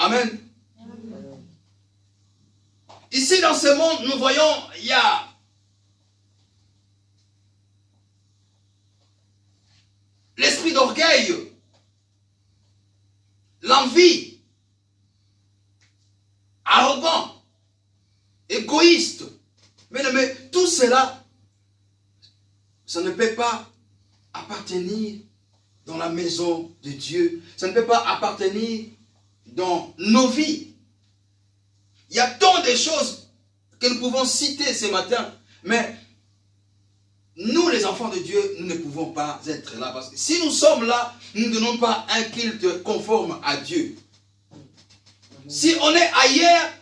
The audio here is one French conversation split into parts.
Amen. Ici, dans ce monde, nous voyons, il y a l'esprit d'orgueil, l'envie, arrogant, égoïste. Mais tout cela, ça ne peut pas appartenir dans la maison de Dieu. Ça ne peut pas appartenir dans nos vies. Il y a tant de choses que nous pouvons citer ce matin, mais nous, les enfants de Dieu, nous ne pouvons pas être là. Parce que si nous sommes là, nous ne donnons pas un culte conforme à Dieu. Si on est ailleurs,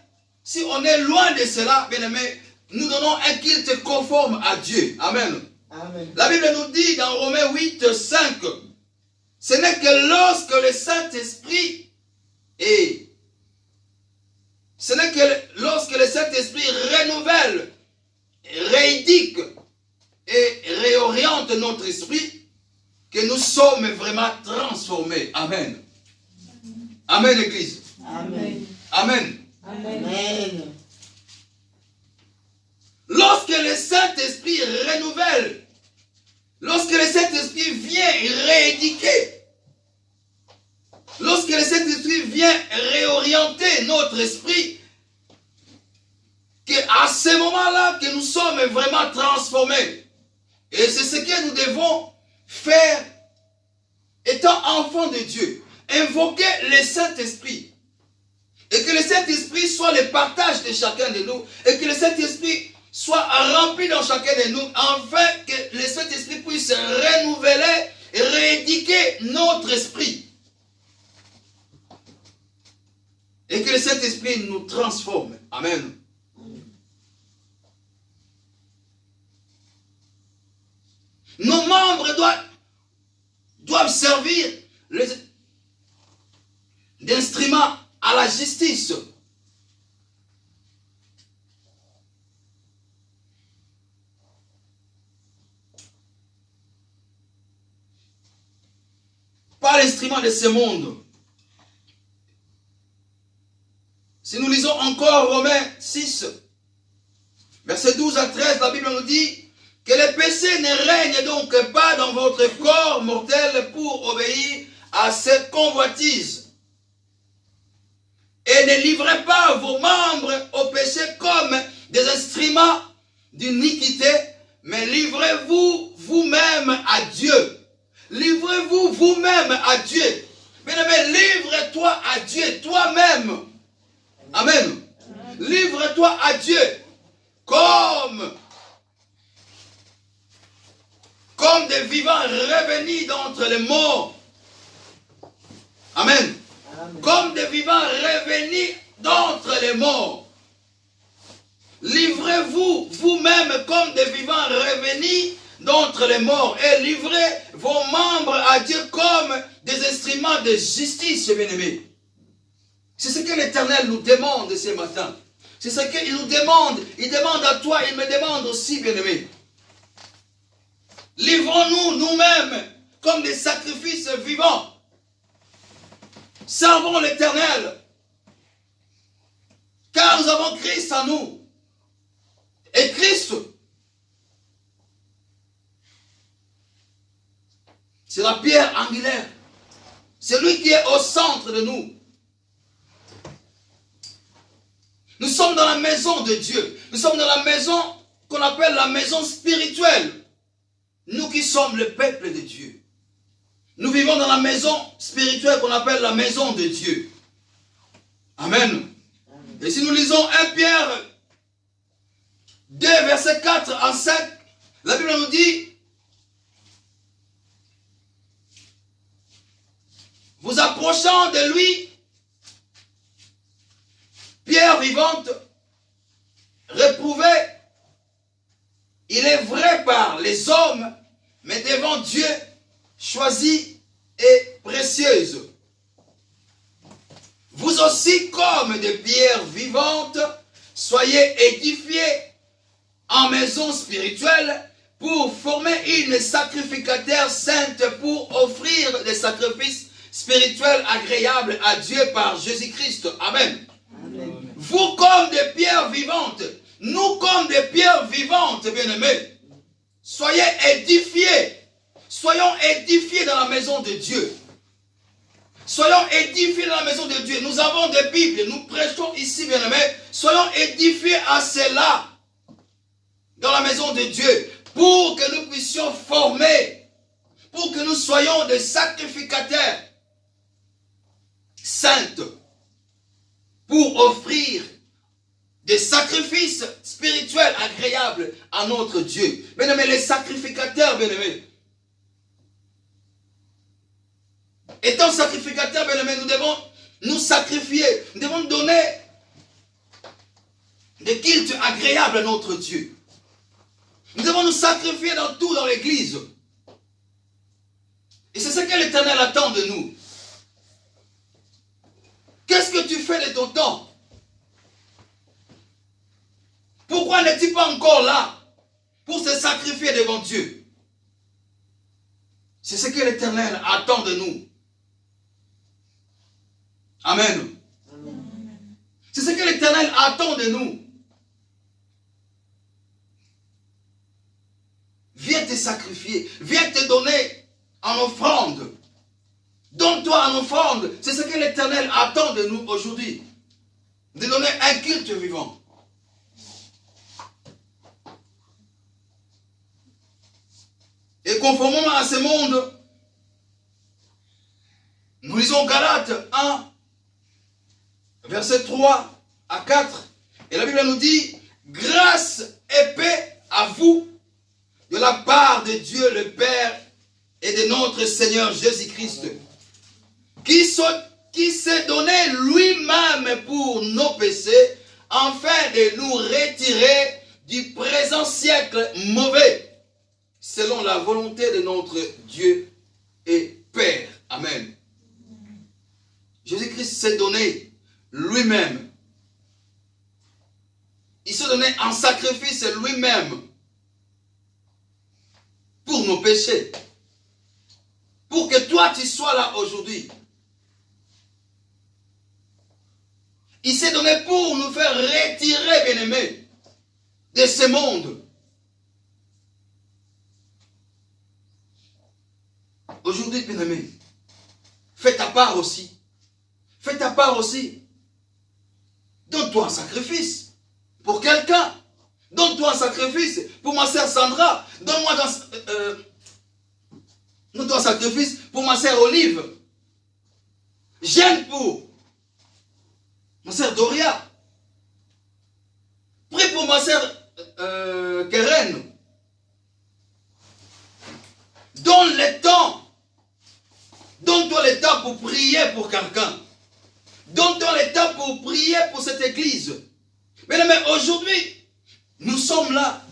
si on est loin de cela, bien aimé, nous donnons un culte conforme à Dieu. Amen. Amen. La Bible nous dit dans Romains 8, 5, ce n'est que lorsque le Saint-Esprit renouvelle, rééduque et réoriente notre esprit que nous sommes vraiment transformés. Amen. Amen, Église. Amen. Amen. Amen. Lorsque le Saint-Esprit renouvelle, lorsque le Saint-Esprit vient rééduquer, lorsque le Saint-Esprit vient réorienter notre esprit, qu'à ce moment-là que nous sommes vraiment transformés. Et c'est ce que nous devons faire étant enfants de Dieu. Invoquer le Saint-Esprit. Et que le Saint-Esprit soit le partage de chacun de nous. Et que le Saint-Esprit soit rempli dans chacun de nous. Afin que le Saint-Esprit puisse renouveler et rééduquer notre esprit. Et que le Saint-Esprit nous transforme. Amen. Nos membres doivent servir d'instruments à la justice. Pas l'instrument de ce monde. Si nous lisons encore Romains 6, versets 12 à 13, la Bible nous dit que le péché ne règne donc pas dans votre corps mortel pour obéir à cette convoitise. Et ne livrez pas vos membres au péché comme des instruments d'iniquité, mais livrez-vous vous-même à Dieu. Livrez-vous vous-même à Dieu. Bien-aimé, livre-toi à Dieu toi-même. Amen. Livre-toi à Dieu comme des vivants revenus d'entre les morts. Amen. Amen. Comme des vivants revenus d'entre les morts. Livrez-vous vous-même comme des vivants revenus d'entre les morts. Et livrez vos membres à Dieu comme des instruments de justice, bien-aimés. C'est ce que l'Éternel nous demande ce matin. C'est ce qu'il nous demande. Il demande à toi, il me demande aussi, bien-aimés. Livrons-nous nous-mêmes comme des sacrifices vivants. Servons l'Éternel. Car nous avons Christ en nous. Et Christ, c'est la pierre angulaire. C'est lui qui est au centre de nous. Nous sommes dans la maison de Dieu. Nous sommes dans la maison qu'on appelle la maison spirituelle. Nous qui sommes le peuple de Dieu. Nous vivons dans la maison spirituelle qu'on appelle la maison de Dieu. Amen. Et si nous lisons 1 Pierre 2, verset 4 à 5, la Bible nous dit: vous approchant de lui, pierre vivante, réprouvée, il est vrai par les hommes, mais devant Dieu, choisie et précieuse. Vous aussi, comme des pierres vivantes, soyez édifiés en maison spirituelle pour former une sacrificateur sainte pour offrir des sacrifices spirituel agréable à Dieu par Jésus-Christ. Amen. Amen. Vous comme des pierres vivantes, nous comme des pierres vivantes, bien-aimés, soyez édifiés. Soyons édifiés dans la maison de Dieu. Soyons édifiés dans la maison de Dieu. Nous avons des Bibles, nous prêchons ici, bien-aimés. Soyons édifiés à cela dans la maison de Dieu pour que nous puissions former, pour que nous soyons des sacrificateurs saints pour offrir des sacrifices spirituels agréables à notre Dieu. Bien-aimés, les sacrificateurs, bien-aimés, étant sacrificateurs, bien-aimés, nous devons nous sacrifier. Nous devons donner des cultes agréables à notre Dieu. Nous devons nous sacrifier dans tout dans l'église. Et c'est ce que l'Éternel attend de nous. Qu'est-ce que tu fais de ton temps? Pourquoi n'es-tu pas encore là pour se sacrifier devant Dieu? C'est ce que l'Éternel attend de nous. Amen. C'est ce que l'Éternel attend de nous. Viens te sacrifier. Viens te donner en offrande. Donne-toi en offrande. C'est ce que l'Éternel attend de nous aujourd'hui. De donner un culte vivant. Et conformément à ce monde, nous lisons Galates 1, versets 3 à 4. Et la Bible nous dit, grâce et paix à vous de la part de Dieu le Père et de notre Seigneur Jésus-Christ, qui s'est donné lui-même pour nos péchés, afin de nous retirer du présent siècle mauvais, selon la volonté de notre Dieu et Père. Amen. Jésus-Christ s'est donné lui-même. Il s'est donné en sacrifice lui-même pour nos péchés. Pour que toi tu sois là aujourd'hui. Il s'est donné pour nous faire retirer, bien-aimés, de ce monde. Aujourd'hui, bien-aimés, fais ta part aussi. Fais ta part aussi. Donne-toi un sacrifice pour quelqu'un. Donne-toi un sacrifice pour ma sœur Sandra. Donne-toi un sacrifice pour ma sœur Olive. Gêne pour ma sœur Doria. Prie pour ma sœur Keren. Donne le temps. Donne-toi le temps pour prier pour quelqu'un. Donne-toi le temps pour prier pour cette église. Mais aujourd'hui, nous sommes là.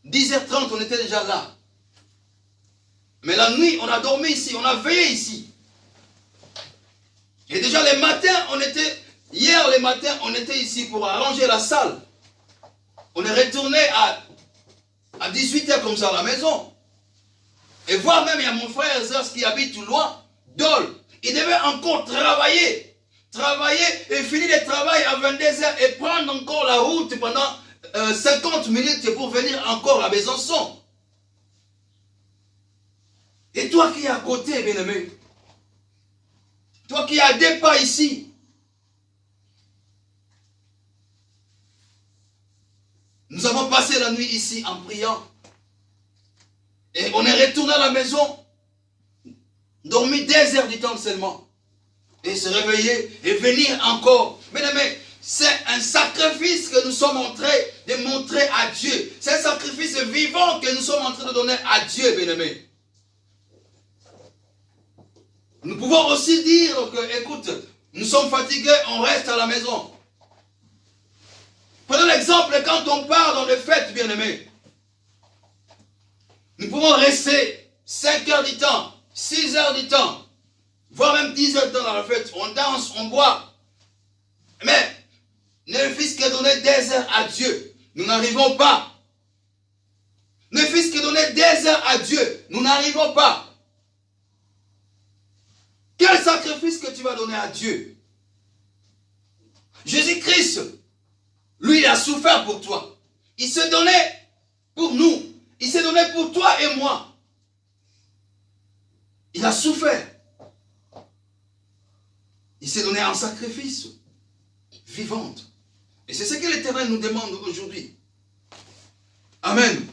10h30, on était déjà là. Mais la nuit, on a dormi ici, on a veillé ici. Et déjà les matins, hier les matins, on était ici pour arranger la salle. On est retourné à 18h comme ça à la maison. Et voir même, il y a mon frère Zers qui habite tout loin, Dol. Il devait encore travailler et finir le travail à 22h et prendre encore la route pendant 50 minutes pour venir encore à Besançon. Et toi qui es à côté, bien-aimé, toi qui es à 2 pas ici, nous avons passé la nuit ici en priant. Et on est retourné à la maison, dormi 2 heures du temps seulement. Et se réveiller et venir encore. Bien-aimé, c'est un sacrifice que nous sommes en train de montrer à Dieu. C'est un sacrifice vivant que nous sommes en train de donner à Dieu, bien-aimé. Nous pouvons aussi dire que, écoute, nous sommes fatigués, on reste à la maison. Prenons l'exemple quand on part dans les fêtes, bien-aimés. Nous pouvons rester 5 heures du temps, 6 heures du temps, voire même 10 heures de temps dans la fête. On danse, on boit. Mais, ne fût-ce que donner 2 heures à Dieu, nous n'arrivons pas. Ne fût-ce que donner 2 heures à Dieu, nous n'arrivons pas. Quel sacrifice que tu vas donner à Dieu? Jésus-Christ, lui, il a souffert pour toi. Il se donnait pour nous. Il s'est donné pour toi et moi. Il a souffert. Il s'est donné en sacrifice vivante. Et c'est ce que l'Éternel nous demande aujourd'hui. Amen.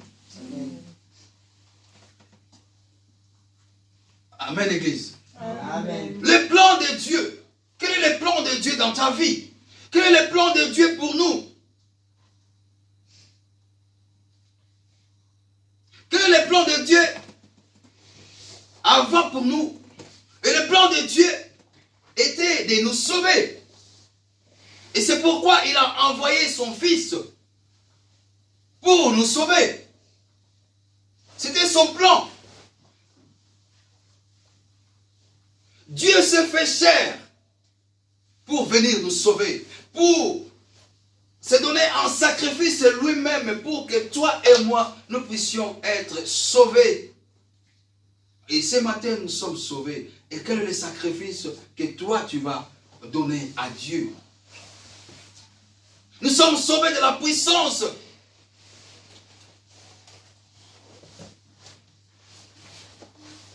Amen, Église. Amen. Le plan de Dieu. Quel est le plan de Dieu dans ta vie? Quel est le plan de Dieu pour nous? Quel est le plan de Dieu avant pour nous? Et le plan de Dieu était de nous sauver. Et c'est pourquoi il a envoyé son Fils pour nous sauver. C'était son plan. Dieu s'est fait chair pour venir nous sauver, pour se donner en sacrifice lui-même pour que toi et moi, nous puissions être sauvés. Et ce matin, nous sommes sauvés. Et quel est le sacrifice que toi, tu vas donner à Dieu? Nous sommes sauvés de la puissance.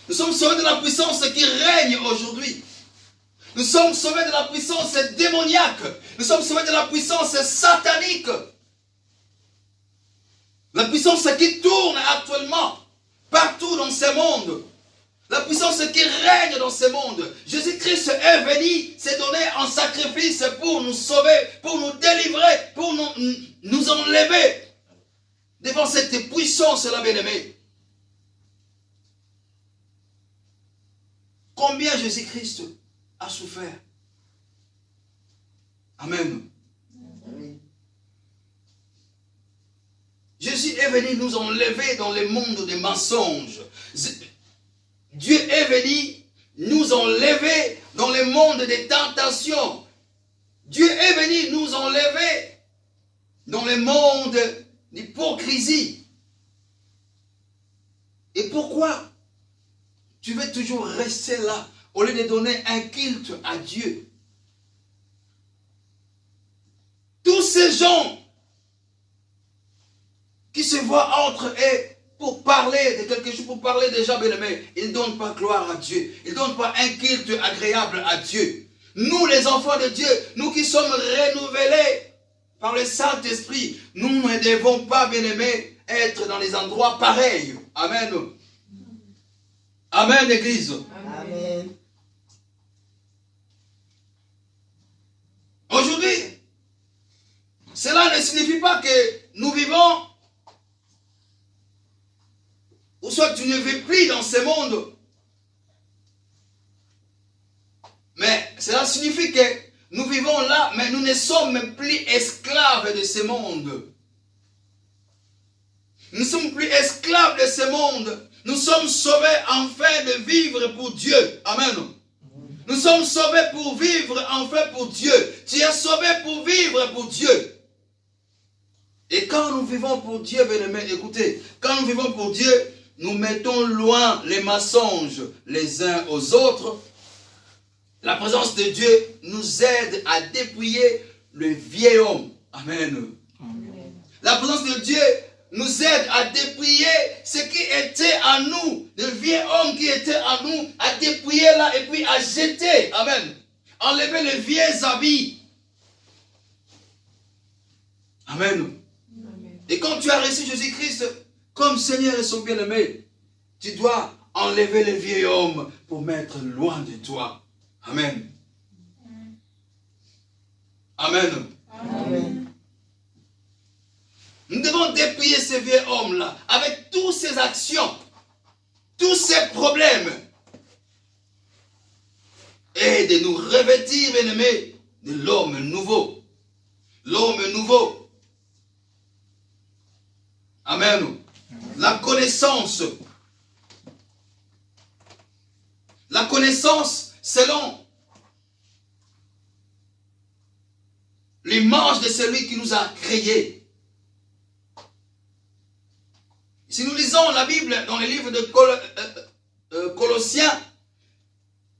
Nous sommes sauvés de la puissance qui règne aujourd'hui. Nous sommes sauvés de la puissance démoniaque. Nous sommes sauvés de la puissance satanique. La puissance qui tourne actuellement partout dans ce monde. La puissance qui règne dans ce monde. Jésus-Christ est venu se donner en sacrifice pour nous sauver, pour nous délivrer, pour nous enlever devant cette puissance-là, bien-aimée. Combien Jésus-Christ a souffert? Amen. Amen. Jésus est venu nous enlever dans le monde des mensonges. Dieu est venu nous enlever dans le monde des tentations. Dieu est venu nous enlever dans le monde d'hypocrisie. Et pourquoi tu veux toujours rester là au lieu de donner un culte à Dieu? Tous ces gens qui se voient entre eux pour parler de quelque chose, pour parler déjà bien-aimé, ils ne donnent pas gloire à Dieu. Ils ne donnent pas un culte agréable à Dieu. Nous, les enfants de Dieu, nous qui sommes renouvelés par le Saint-Esprit, nous ne devons pas, bien-aimés, être dans les endroits pareils. Amen. Amen, Église. Amen. Aujourd'hui, cela ne signifie pas que nous vivons, ou soit tu ne vis plus dans ce monde. Mais cela signifie que nous vivons là, mais nous ne sommes plus esclaves de ce monde. Nous ne sommes plus esclaves de ce monde. Nous sommes sauvés enfin de vivre pour Dieu. Amen. Nous sommes sauvés pour vivre enfin pour Dieu. Tu es sauvé pour vivre pour Dieu. Et quand nous vivons pour Dieu, bien-aimés, écoutez, quand nous vivons pour Dieu, nous mettons loin les mensonges les uns aux autres. La présence de Dieu nous aide à dépouiller le vieil homme. Amen. Amen. La présence de Dieu nous aide à dépouiller ce qui était en nous, le vieil homme qui était en nous, à dépouiller là et puis à jeter. Amen. Enlever les vieux habits. Amen. Amen. Et quand tu as reçu Jésus-Christ comme Seigneur et son bien-aimé, tu dois enlever le vieil homme pour mettre loin de toi. Amen. Amen. Amen. Nous devons dépouiller ce vieux homme-là avec toutes ses actions, tous ses problèmes, et de nous revêtir, bien-aimés, de l'homme nouveau. L'homme nouveau. Amen. La connaissance. La connaissance selon l'image de celui qui nous a créés. Si nous lisons la Bible dans les livres de Colossiens,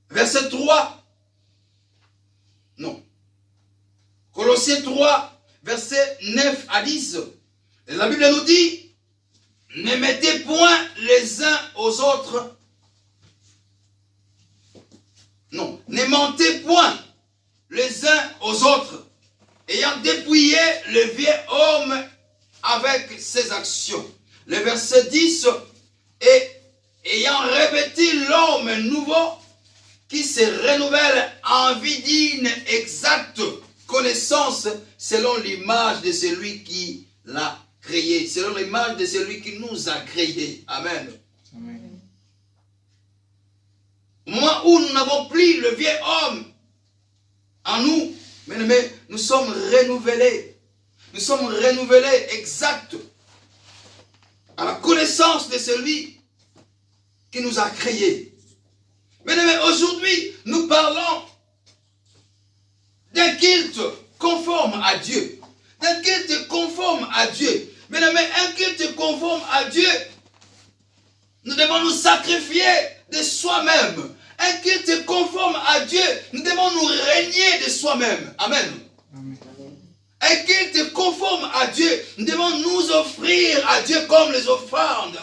verset 3. Non. Colossiens 3, verset 9 à 10. Et la Bible nous dit, ne mettez point les uns aux autres. Non, ne mentez point les uns aux autres, ayant dépouillé le vieil homme avec ses actions. Le verset 10, et ayant revêtu l'homme nouveau qui se renouvelle en vie digne, exacte connaissance selon l'image de celui qui l'a créé, selon l'image de celui qui nous a créés. Amen. Amen. Au moment où nous n'avons plus le vieil homme en nous, mais nous sommes renouvelés. Nous sommes renouvelés exacts à la connaissance de celui qui nous a créés. Mais aujourd'hui, nous parlons d'un culte conforme à Dieu. D'un culte conforme à Dieu. Mais un culte conforme à Dieu, nous devons nous sacrifier de soi-même. Un culte conforme à Dieu, nous devons nous régner de soi-même. Amen. Amen. Un culte conforme à Dieu, nous devons nous offrir à Dieu comme les offrandes.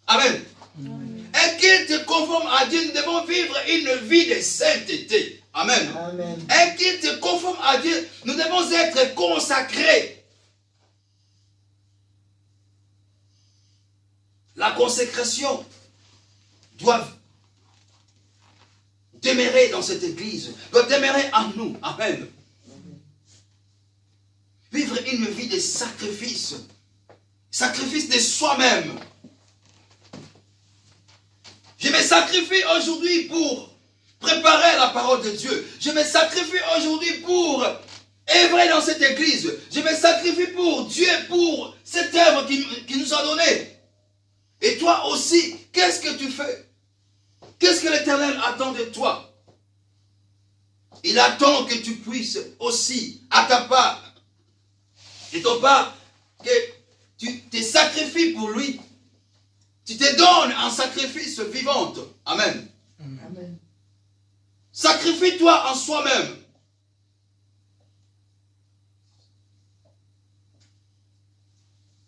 Amen. Amen. Un culte conforme à Dieu, nous devons vivre une vie de sainteté. Amen. Amen. Un culte conforme à Dieu, nous devons être consacrés. La consécration doit demeurer dans cette église, doit demeurer en nous. Amen. Vivre une vie de sacrifice. Sacrifice de soi-même. Je me sacrifie aujourd'hui pour préparer la parole de Dieu. Je me sacrifie aujourd'hui pour œuvrer dans cette église. Je me sacrifie pour Dieu, pour cette œuvre qui nous a donné. Et toi aussi, qu'est-ce que tu fais? Qu'est-ce que l'Éternel attend de toi? Il attend que tu puisses aussi, à ta part, et ton part, que tu te sacrifies pour lui. Tu te donnes en sacrifice vivant. Amen. Amen. Sacrifie-toi en soi-même.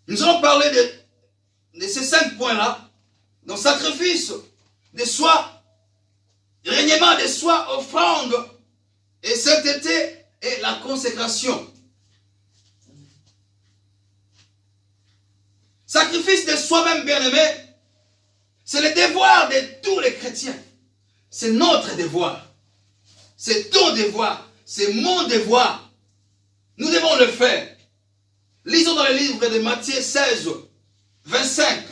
Nous allons parler de ces 5 points-là. Donc, sacrifice de soi, régnement de soi, offrande, et sainteté et la consécration. Sacrifice de soi-même, bien-aimé, c'est le devoir de tous les chrétiens. C'est notre devoir. C'est ton devoir. C'est mon devoir. Nous devons le faire. Lisons dans le livre de Matthieu 16, 25.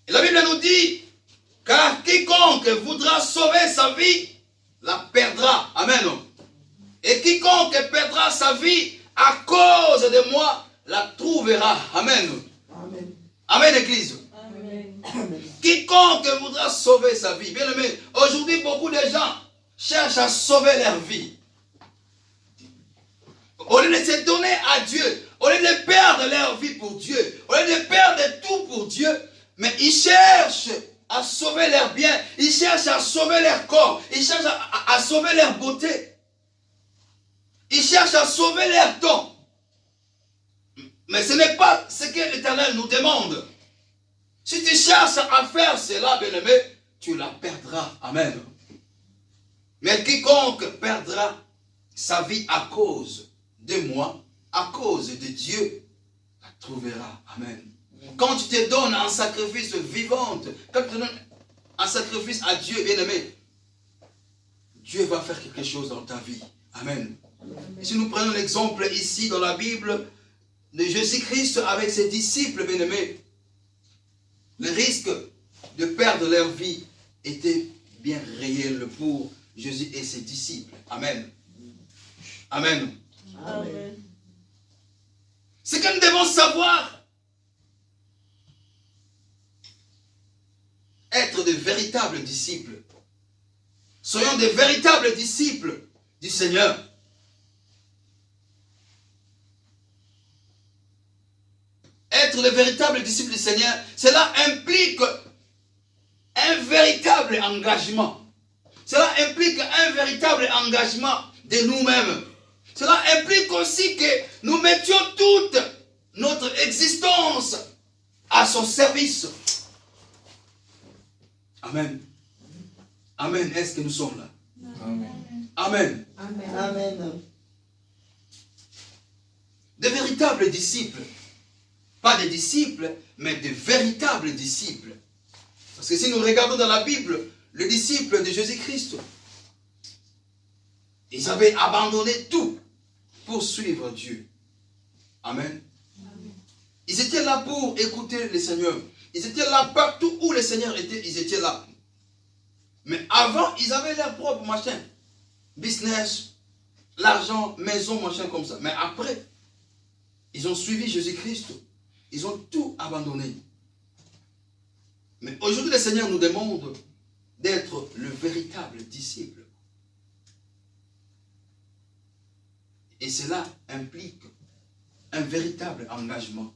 Et la Bible nous dit, car quiconque voudra sauver sa vie, la perdra. Amen. Et quiconque perdra sa vie à cause de moi, la trouvera. Amen. Amen. Amen, Église. Amen. Quiconque voudra sauver sa vie. Bien aimé, aujourd'hui, beaucoup de gens cherchent à sauver leur vie. Au lieu de se donner à Dieu, au lieu de perdre leur vie pour Dieu, au lieu de perdre tout pour Dieu, mais ils cherchent à sauver leur bien, ils cherchent à sauver leur corps, ils cherchent à sauver leur beauté, ils cherchent à sauver leur temps. Mais ce n'est pas ce que l'Éternel nous demande. Si tu cherches à faire cela, bien-aimé, tu la perdras. Amen. Mais quiconque perdra sa vie à cause de moi, à cause de Dieu, la trouvera. Amen. Quand tu te donnes un sacrifice vivant, quand tu te donnes un sacrifice à Dieu, bien-aimé, Dieu va faire quelque chose dans ta vie. Amen. Et si nous prenons l'exemple ici dans la Bible de Jésus-Christ avec ses disciples, bien-aimés, le risque de perdre leur vie était bien réel pour Jésus et ses disciples. Amen. Amen. Amen. Ce que nous devons savoir, être de véritables disciples. Soyons de véritables disciples du Seigneur. Être de véritables disciples du Seigneur, cela implique un véritable engagement. cela implique un véritable engagement de nous-mêmes. Cela implique aussi que nous mettions toute notre existence à son service. Amen. Amen. Est-ce que nous sommes là? Amen. Amen. Amen. Amen. De véritables disciples. Pas des disciples, mais de véritables disciples. Parce que si nous regardons dans la Bible, les disciples de Jésus-Christ, ils avaient abandonné tout pour suivre Dieu. Amen. Ils étaient là pour écouter le Seigneur. Ils étaient là partout où le Seigneur était, ils étaient là. Mais avant, ils avaient leur propre machin. Business, l'argent, maison, machin comme ça. Mais après, ils ont suivi Jésus-Christ. Ils ont tout abandonné. Mais aujourd'hui, le Seigneur nous demande d'être le véritable disciple. Et cela implique un véritable engagement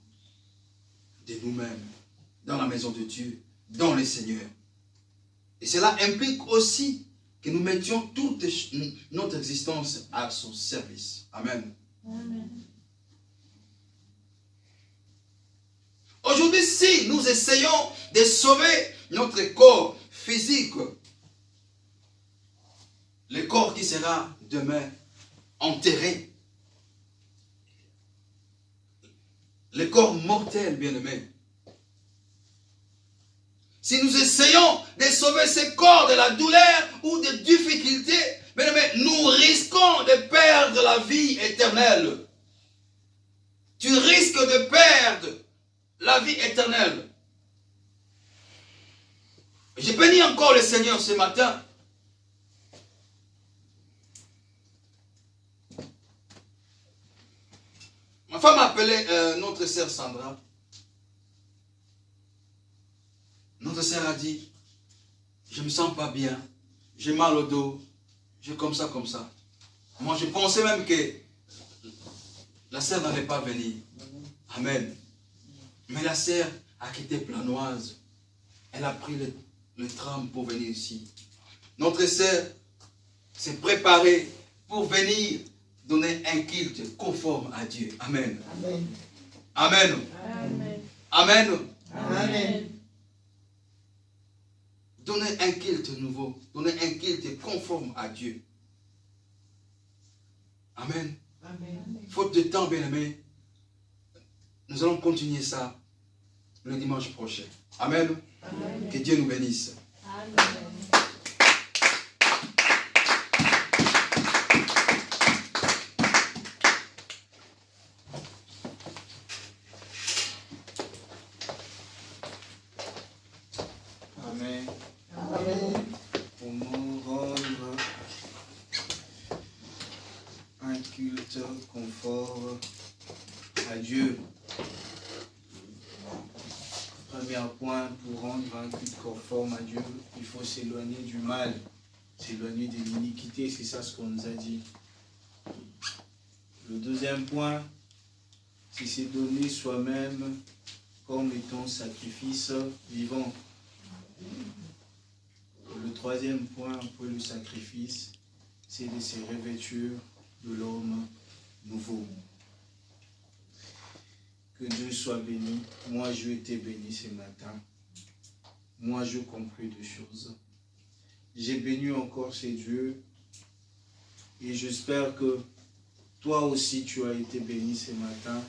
de nous-mêmes, dans la maison de Dieu, dans le Seigneur. Et cela implique aussi que nous mettions toute notre existence à son service. Amen. Amen. Aujourd'hui, si nous essayons de sauver notre corps physique, le corps qui sera demain enterré, le corps mortel, bien-aimé. Si nous essayons de sauver ce corps de la douleur ou de difficultés, bien-aimé, nous risquons de perdre la vie éternelle. Tu risques de perdre la vie éternelle. Je bénis encore le Seigneur ce matin. Ma femme a appelé notre sœur Sandra. Notre sœur a dit, je ne me sens pas bien, j'ai mal au dos, j'ai comme ça. Moi, je pensais même que la sœur n'allait pas venir. Amen. Mais la sœur a quitté Planoise. Elle a pris le tram pour venir ici. Notre sœur s'est préparée pour venir donner un culte conforme à Dieu. Amen. Amen. Amen. Amen. Amen. Amen. Donner un culte nouveau. Donner un culte conforme à Dieu. Amen. Amen. Faute de temps, bien-aimé, nous allons continuer ça le dimanche prochain. Amen. Amen. Que Dieu nous bénisse. Amen. Amen. Amen. Pour nous rendre un culte conforme à Dieu. Premier point, pour rendre un culte conforme à Dieu, il faut s'éloigner du mal, s'éloigner de l'iniquité, c'est ça ce qu'on nous a dit. Le deuxième point, c'est se donner soi-même comme étant sacrifice vivant. Le troisième point après le sacrifice, c'est de se revêtir de l'homme nouveau. Que Dieu soit béni. Moi, je été béni ce matin. Moi, je compris des choses. J'ai béni encore ces dieux. Et j'espère que toi aussi, tu as été béni ce matin.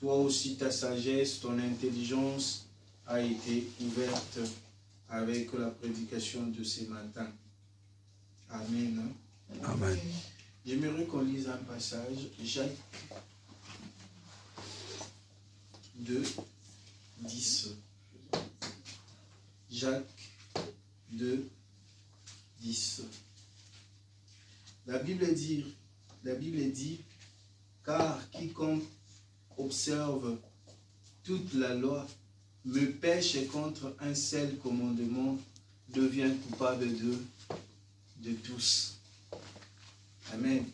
Toi aussi, ta sagesse, ton intelligence a été ouverte avec la prédication de ce matin. Amen. Amen. J'aimerais qu'on lise un passage, Jacques 2, 10. Jacques 2, 10. La Bible dit, car quiconque observe toute la loi, me pêche contre un seul commandement, devient coupable de tous. Amen.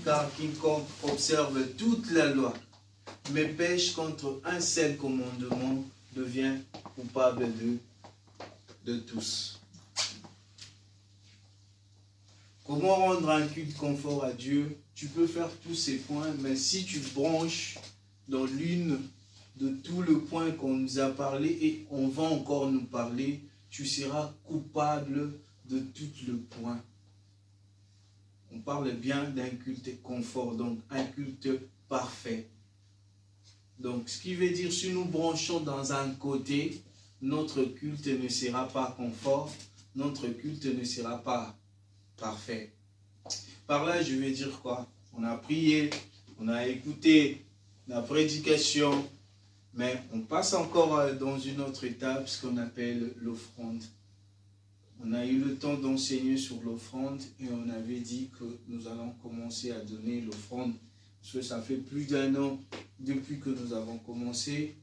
Car quiconque observe toute la loi, me pêche contre un seul commandement, devient coupable de tous. Comment rendre un culte confort à Dieu? Tu peux faire tous ces points, mais si tu branches dans l'une de tous les points qu'on nous a parlé et on va encore nous parler, tu seras coupable de tout le point. On parle bien d'un culte confort, donc un culte parfait. Donc, ce qui veut dire, si nous branchons dans un côté, notre culte ne sera pas confort, notre culte ne sera pas parfait. Par là, je vais dire quoi? On a prié, on a écouté la prédication, mais on passe encore dans une autre étape, ce qu'on appelle l'offrande. On a eu le temps d'enseigner sur l'offrande et on avait dit que nous allons commencer à donner l'offrande. Parce que ça fait plus d'1 an depuis que nous avons commencé,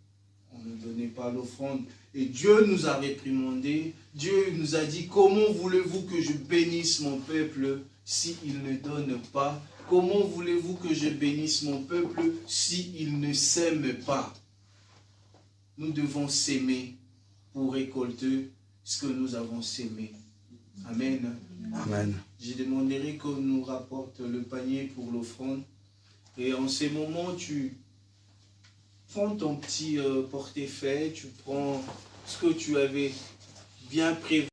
on ne donnait pas l'offrande. Et Dieu nous a réprimandé, Dieu nous a dit, comment voulez-vous que je bénisse mon peuple s'il ne donne pas? Comment voulez-vous que je bénisse mon peuple s'il ne sème pas? Nous devons s'aimer pour récolter ce que nous avons sémé. Amen. Amen. Je demanderai qu'on nous rapporte le panier pour l'offrande. Et en ces moments, tu prends ton petit portefeuille, tu prends ce que tu avais bien prévu.